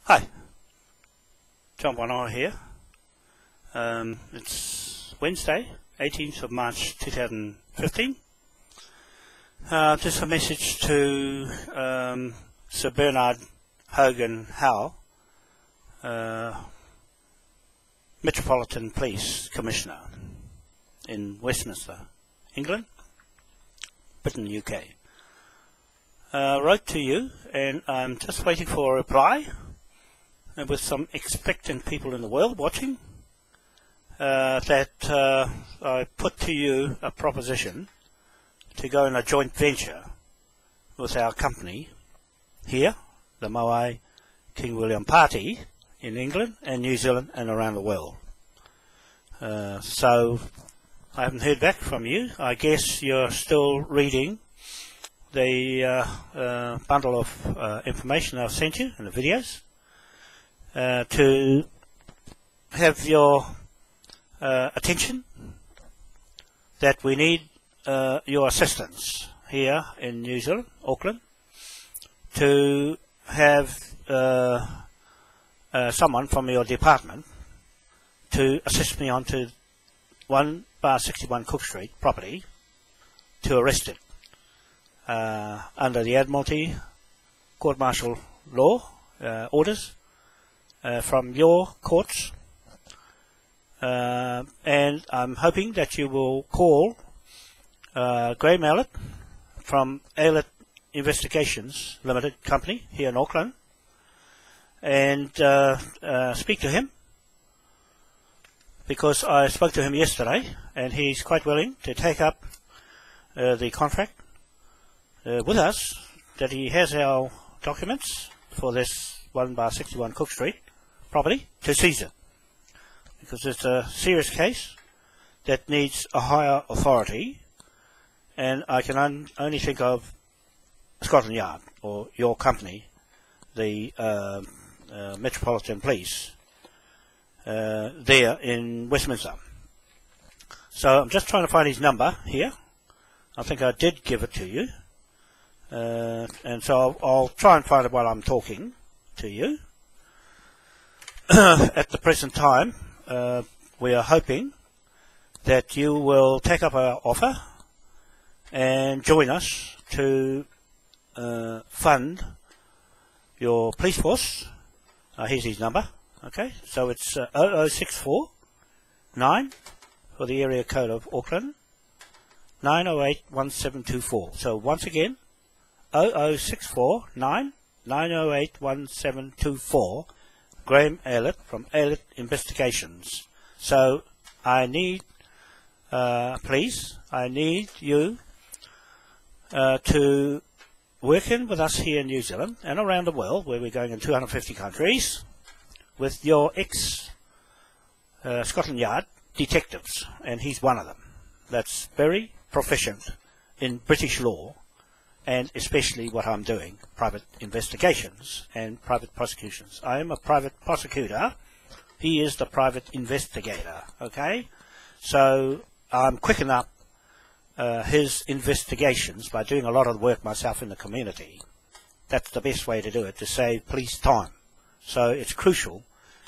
Hi, John Wanoa here. It's Wednesday, 18th of March 2015. Just a message to Sir Bernard Hogan-Howe, Metropolitan Police Commissioner in Westminster, England, Britain, UK. Wrote to you, and I'm just waiting for a reply. And with some expectant people in the world watching, that I put to you a proposition to go in a joint venture with our company here, the Moai King William Party in England and New Zealand and around the world. So I haven't heard back from you. I guess you're still reading the bundle of information I've sent you and the videos. To have your attention that we need your assistance here in New Zealand, Auckland, to have someone from your department to assist me onto 1/61 Cook Street property to arrest it under the Admiralty court-martial law orders from your courts, and I'm hoping that you will call Graham Aylett from Aylett Investigations Limited Company here in Auckland and speak to him, because I spoke to him yesterday and he's quite willing to take up the contract with us, that he has our documents for this 1/61 Cook Street property to seize it, because it's a serious case that needs a higher authority, and I can only think of Scotland Yard or your company, the Metropolitan Police there in Westminster. So I'm just trying to find his number here. I think I did give it to you, and so I'll try and find it while I'm talking to you. At the present time, we are hoping that you will take up our offer and join us to fund your police force. Here's his number. Okay, so it's 0064 9 for the area code of Auckland, 908 1724. So once again, 0064 9 908 1724. Graham Aylett from Aylett Investigations. So I need, please, I need you to work in with us here in New Zealand and around the world, where we're going in 250 countries, with your Scotland Yard detectives, and he's one of them. That's very proficient in British law, and especially what I'm doing, private investigations and private prosecutions. I am a private prosecutor. He is the private investigator, okay? So I'm quicking up his investigations by doing a lot of the work myself in the community. That's the best way to do it, to save police time. So it's crucial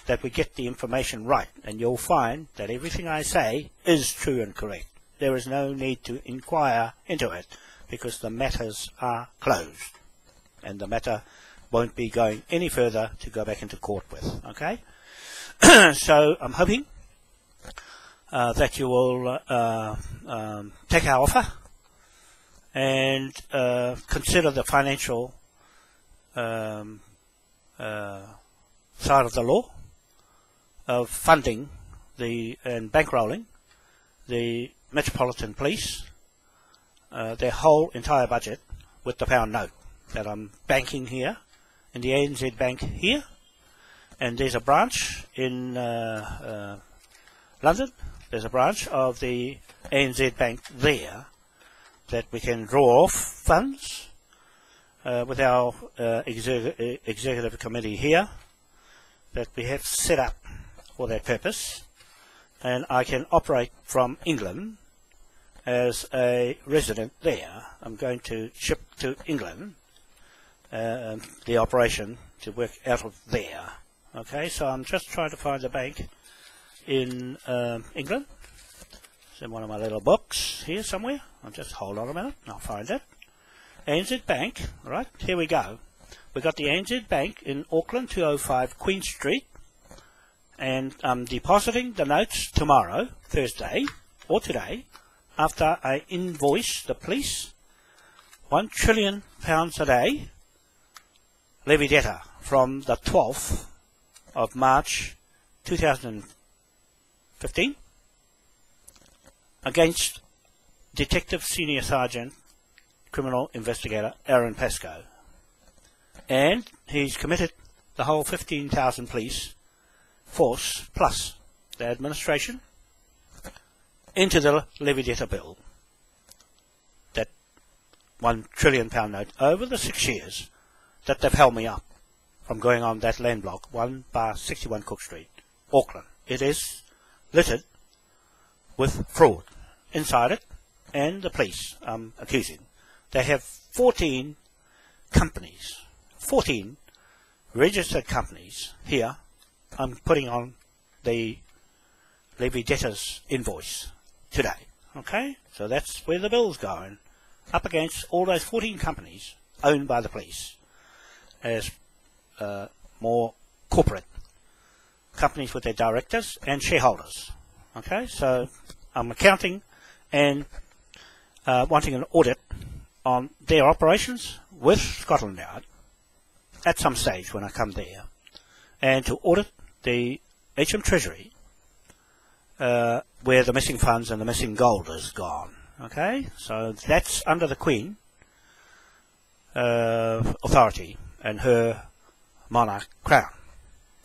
that we get the information right, and you'll find that everything I say is true and correct. There is no need to inquire into it, because the matters are closed, and the matter won't be going any further to go back into court with, okay? So I'm hoping that you will take our offer and consider the financial side of the law of funding and bankrolling the Metropolitan Police, their whole entire budget, with the pound note that I'm banking here in the ANZ Bank here, and there's a branch in London. There's a branch of the ANZ Bank there that we can draw off funds with our executive committee here that we have set up for that purpose, and I can operate from England as a resident there. I'm going to ship to England the operation to work out of there. Okay, so I'm just trying to find a bank in England. It's in one of my little books here somewhere. I'll just hold on a minute, I'll find it. ANZ Bank, right, here we go. We've got the ANZ Bank in Auckland, 205 Queen Street, and I'm depositing the notes tomorrow, Thursday, or today, after I invoice the police £1 trillion a day levy debtor from the 12th of March 2015 against Detective Senior Sergeant Criminal Investigator Aaron Pascoe. And he's committed the whole 15,000 police force plus the administration into the levy debtor bill. That £1 trillion note over the 6 years that they've held me up from going on that land block, 1/61 Cook Street, Auckland. It is littered with fraud inside it, and the police accusing. They have 14 companies, 14 registered companies here. I'm putting on the levy debtors invoice today. Okay, so that's where the bill's going, up against all those 14 companies owned by the police as more corporate companies with their directors and shareholders. Okay, so I'm accounting and wanting an audit on their operations with Scotland Yard at some stage when I come there, and to audit the HM Treasury where the missing funds and the missing gold is gone. Okay, so that's under the Queen authority and her monarch crown.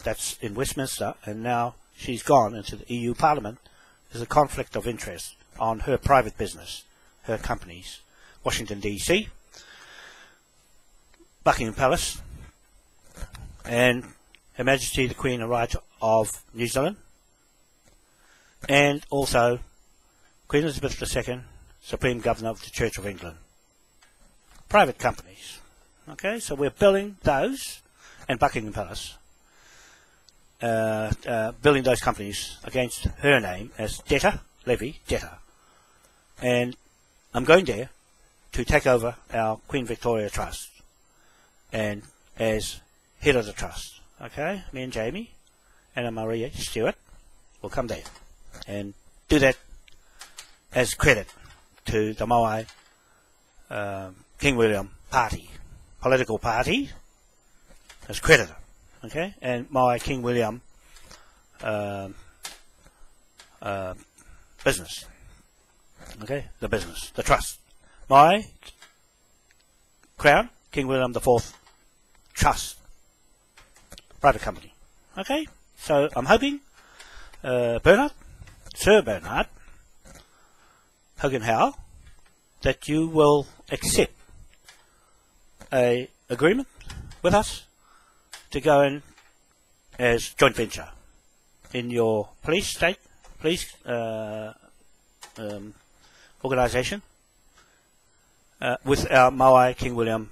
That's in Westminster, and now she's gone into the EU Parliament. There's a conflict of interest on her private business, her companies, Washington DC, Buckingham Palace, and Her Majesty the Queen of New Zealand, and also Queen Elizabeth II, Supreme Governor of the Church of England. Private companies. Okay, so we're billing those, and Buckingham Palace, billing those companies against her name as debtor, levy, debtor. And I'm going there to take over our Queen Victoria Trust, and as head of the trust. Okay, me and Jamie and Maria Stewart will come there and do that as credit to the Moai King William party, political party, as creditor. Okay, and Moai King William business. Okay, the business, the trust. Moai Crown King William IV Trust, private company. Okay, so I'm hoping Sir Bernard Hogan-Howe, that you will accept a agreement with us to go in as joint venture in your police organisation with our Moai King William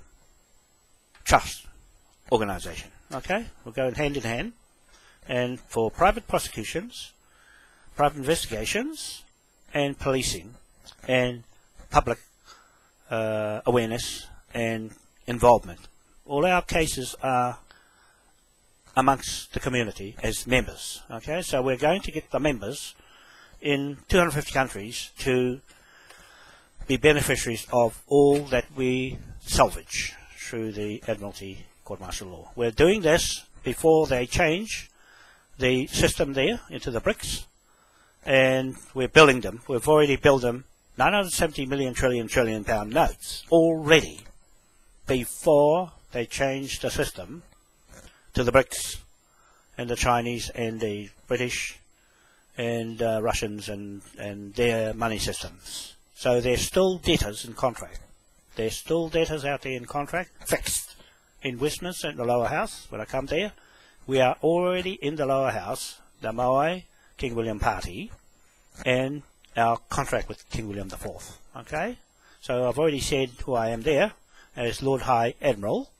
Trust organisation. Okay, we'll go hand in hand, and for private prosecutions, private investigations, and policing, and public awareness and involvement. All our cases are amongst the community as members. Okay, so we're going to get the members in 250 countries to be beneficiaries of all that we salvage through the Admiralty Court Martial Law. We're doing this before they change the system there into the BRICS, and we're building them. We've already built them 970 million trillion pound notes already before they changed the system to the BRICS and the Chinese and the British and Russians and their money systems. So they're still debtors in contract. There's still debtors out there in contract, fixed in Westminster in the lower house. When I come there, we are already in the lower house, the Moai King William Party, and our contract with King William IV. Okay, so I've already said who I am there as Lord High Admiral,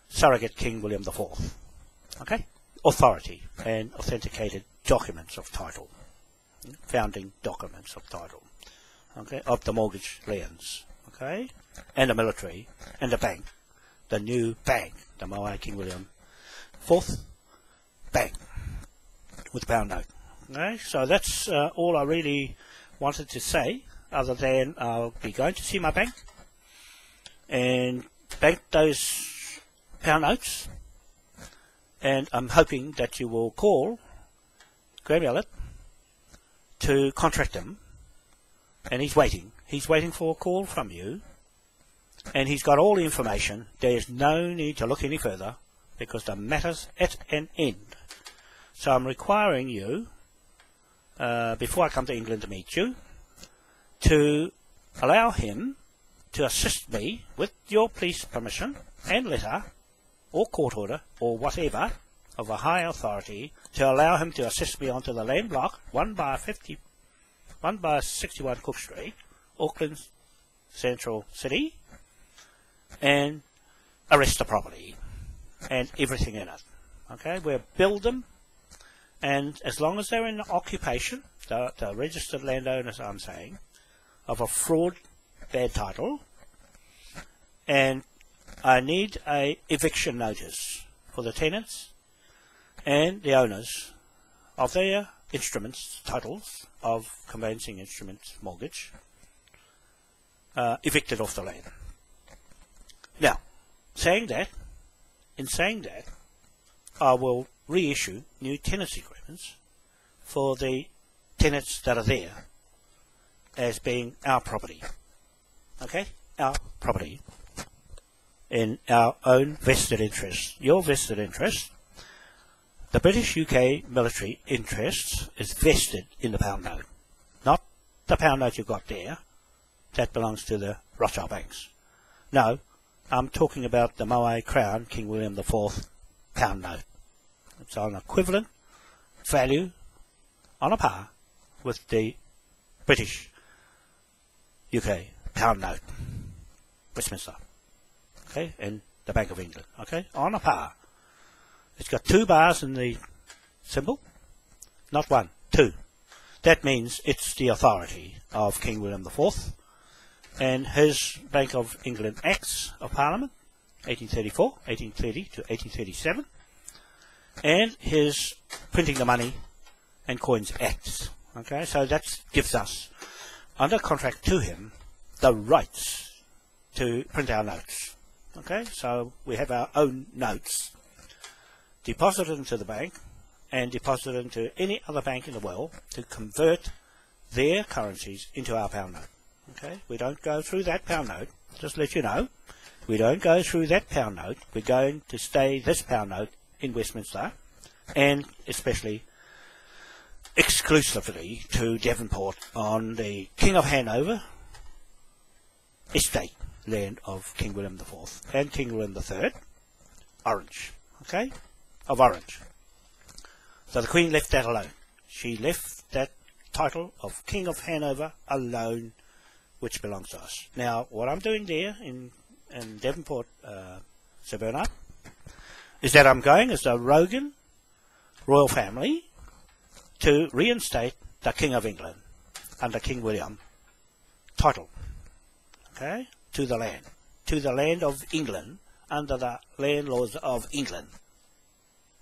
surrogate King William IV. Okay? Authority and authenticated documents of title. Founding documents of title. Okay? Of the mortgage lands. Okay? And the military and the bank. The new bank. The Moai King William IV Bank. With the pound note. Okay? So that's all I really wanted to say, other than I'll be going to see my bank and bank those pound notes, and I'm hoping that you will call Graham Elliott to contract him, and he's waiting for a call from you, and he's got all the information. There's no need to look any further because the matter's at an end. So I'm requiring you, before I come to England to meet you, to allow him to assist me with your police permission and letter or court order or whatever of a high authority to allow him to assist me onto the land block 1 by 61 Cook Street, Auckland Central City, and arrest the property and everything in it. Okay, we'll build them, and as long as they're in occupation, the registered landowners, I'm saying, of a fraud bad title, and I need a eviction notice for the tenants and the owners of their instruments, titles of conveyancing instruments, mortgage, evicted off the land. Now, in saying that, I will reissue new tenancy agreements for the tenants that are there as being our property. Okay? Our property. In our own vested interest. Your vested interest. The British UK military interest is vested in the pound note. Not the pound note you got there. That belongs to the Rothschild banks. No, I'm talking about the Moai Crown King William IV pound note. It's on equivalent value, on a par with the British UK pound note, Westminster, okay, and the Bank of England, okay, on a par. It's got 2 bars in the symbol, not 1, 2. That means it's the authority of King William IV and his Bank of England Acts of Parliament, 1834, 1830 to 1837, and his Printing the Money and Coins Acts. Okay, so that gives us, under contract to him, the rights to print our notes. Okay, so we have our own notes deposited into the bank and deposited into any other bank in the world to convert their currencies into our pound note. Okay, we don't go through that pound note, just to let you know. We don't go through that pound note. We're going to stay this pound note in Westminster, and especially exclusively to Devonport on the King of Hanover estate land of King William IV and King William III, Orange, okay, of Orange. So the Queen left that alone. She left that title of King of Hanover alone, which belongs to us. Now, what I'm doing there in Devonport, Sir Bernard, is that I'm going as the Rogan royal family to reinstate the King of England under King William title, okay, to the land of England, under the land laws of England,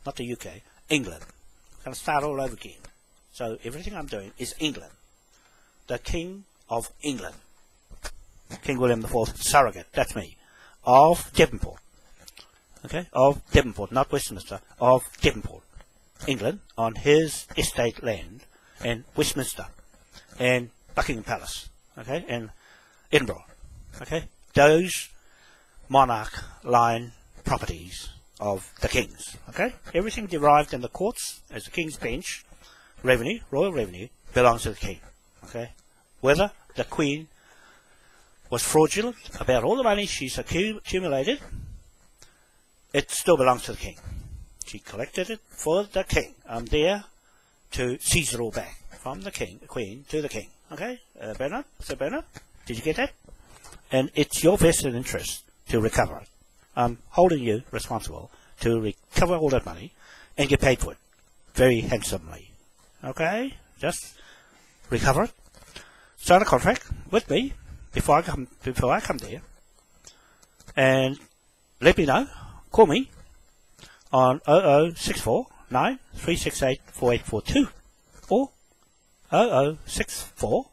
not the UK, England. I'm going to start all over again. So everything I'm doing is England, the King of England, King William IV surrogate, that's me, of Devonport, okay, of Devonport, not Westminster, of Devonport, England, on his estate land, and Westminster, and Buckingham Palace, okay, and Edinburgh, okay, those monarch line properties of the kings, okay, everything derived in the courts as the king's bench, revenue, royal revenue, belongs to the king, okay, whether the Queen was fraudulent about all the money she's accumulated, it still belongs to the king. She collected it for the king. I'm there to seize it all back from the king, the Queen, to the king. Okay, Bernard? Sir Bernard? Did you get that? And it's your vested interest to recover it. I'm holding you responsible to recover all that money and get paid for it very handsomely. Okay? Just recover it. Sign a contract with me before I come there, and let me know. Call me on 0064 9368 4842 or 0064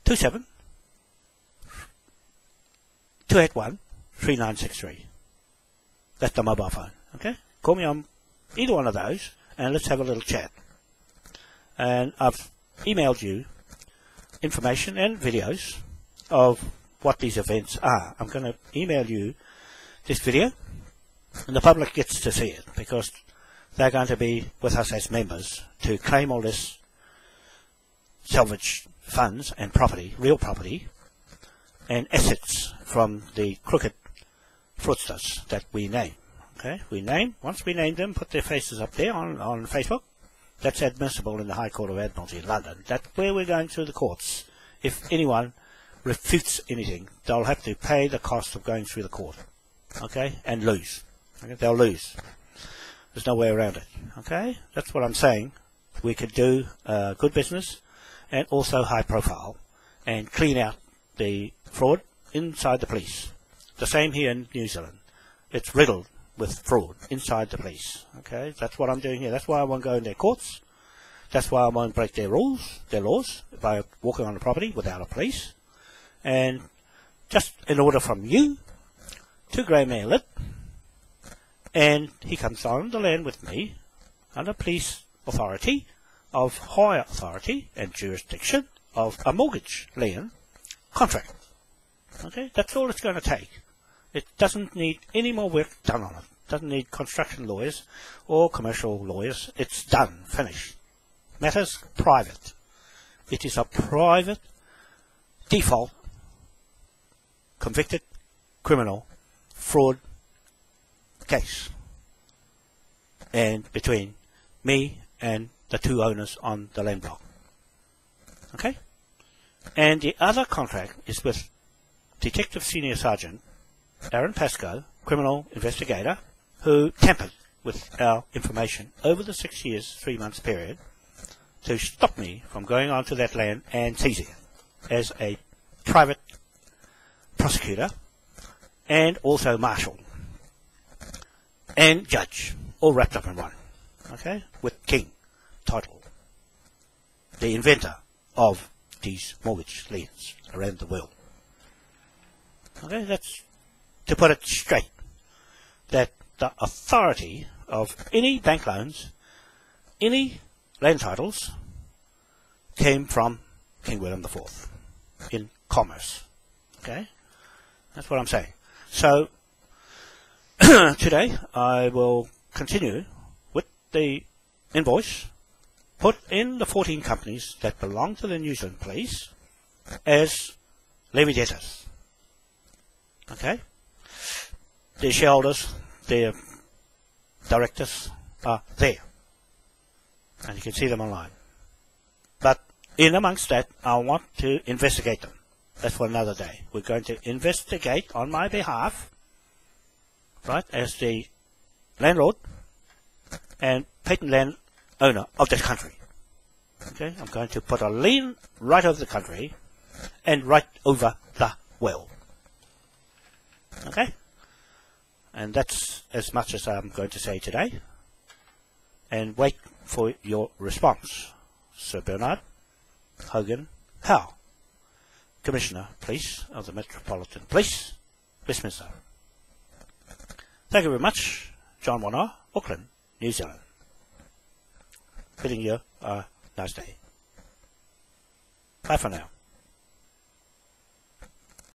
27 281 3963. That's the mobile phone. Okay? Call me on either one of those and let's have a little chat. And I've emailed you information and videos of what these events are. I'm going to email you this video and the public gets to see it because they're going to be with us as members to claim all this salvage funds and property, real property and assets from the crooked fraudsters that we name. Okay, once we name them, put their faces up there on Facebook. That's admissible in the High Court of Admiralty in London. That's where we're going through the courts. If anyone refutes anything, they'll have to pay the cost of going through the court. Okay, and lose. Okay? They'll lose. There's no way around it. Okay, that's what I'm saying. We could do good business and also high profile and clean out the fraud inside the police. The same here in New Zealand. It's riddled with fraud inside the police. Okay, that's what I'm doing here. That's why I won't go in their courts. That's why I won't break their rules, their laws, by walking on the property without a police. And just an order from you to Grey Mail it, and he comes on the land with me under police authority of higher authority and jurisdiction of a mortgage lien contract. Okay, that's all it's going to take. It doesn't need any more work done on it. It doesn't need construction lawyers or commercial lawyers. It's done, finished. Matters private. It is a private default convicted criminal fraud case, and between me and the two owners on the land block. Okay? And the other contract is with Detective Senior Sergeant Aaron Pascoe, criminal investigator, who tampered with our information over the 6 years, 3 months period to stop me from going onto that land and seizing it as a private prosecutor and also marshal and judge, all wrapped up in one. Okay? With King title, the inventor of these mortgage liens around the world. Okay, that's to put it straight, that the authority of any bank loans, any land titles, came from King William IV in commerce. Okay, that's what I'm saying. So today I will continue with the invoice, put in the 14 companies that belong to the New Zealand Police as levy debtors. Okay? Their shareholders, their directors are there. And you can see them online. But in amongst that, I want to investigate them. That's for another day. We're going to investigate on my behalf, right, as the landlord and patent land owner of this country. Okay? I'm going to put a lien right over the country and right over the world. Okay? And that's as much as I'm going to say today. And wait for your response. Sir Bernard Hogan-Howe, Commissioner, Police of the Metropolitan Police, Westminster. Thank you very much. John Wanoa, Auckland, New Zealand. Bidding you a nice day. Bye for now.